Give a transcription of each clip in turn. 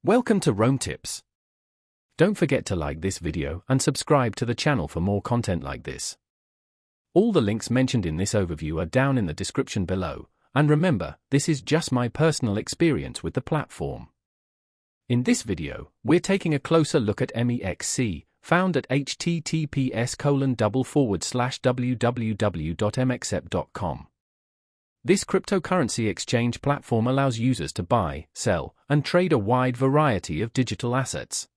Welcome to Rome Tips. Don't forget to like this video and subscribe to the channel for more content like this. All the links mentioned in this overview are down in the description below, and remember, this is just my personal experience with the platform. In this video, we're taking a closer look at MEXC, found at https://www.mexc.com. This cryptocurrency exchange platform allows users to buy, sell, and trade a wide variety of digital assets.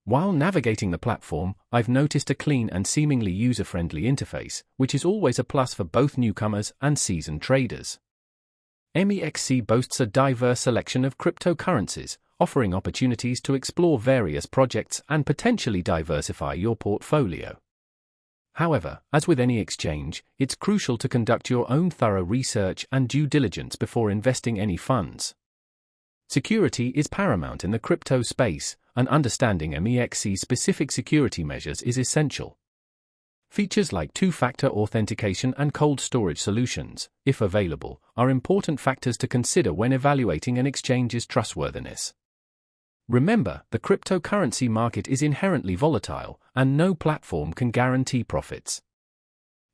While navigating the platform, I've noticed a clean and seemingly user-friendly interface, which is always a plus for both newcomers and seasoned traders. MEXC boasts a diverse selection of cryptocurrencies, offering opportunities to explore various projects and potentially diversify your portfolio. However, as with any exchange, it's crucial to conduct your own thorough research and due diligence before investing any funds. Security is paramount in the crypto space, and understanding MEXC-specific security measures is essential. Features like two-factor authentication and cold storage solutions, if available, are important factors to consider when evaluating an exchange's trustworthiness. Remember, the cryptocurrency market is inherently volatile, and no platform can guarantee profits.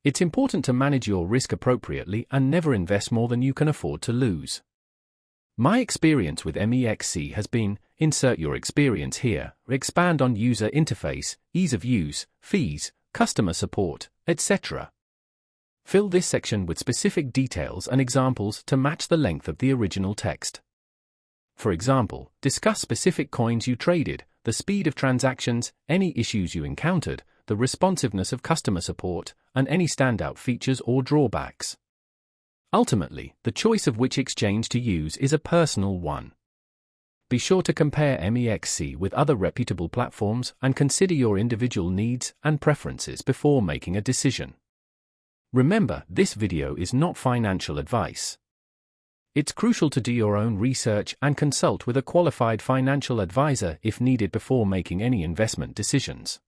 It's important to manage your risk appropriately and never invest more than you can afford to lose. My experience with MEXC has been: insert your experience here, expand on user interface, ease of use, fees, customer support, etc. Fill this section with specific details and examples to match the length of the original text. For example, discuss specific coins you traded, the speed of transactions, any issues you encountered, the responsiveness of customer support, and any standout features or drawbacks. Ultimately, the choice of which exchange to use is a personal one. Be sure to compare MEXC with other reputable platforms and consider your individual needs and preferences before making a decision. Remember, this video is not financial advice. It's crucial to do your own research and consult with a qualified financial advisor if needed before making any investment decisions.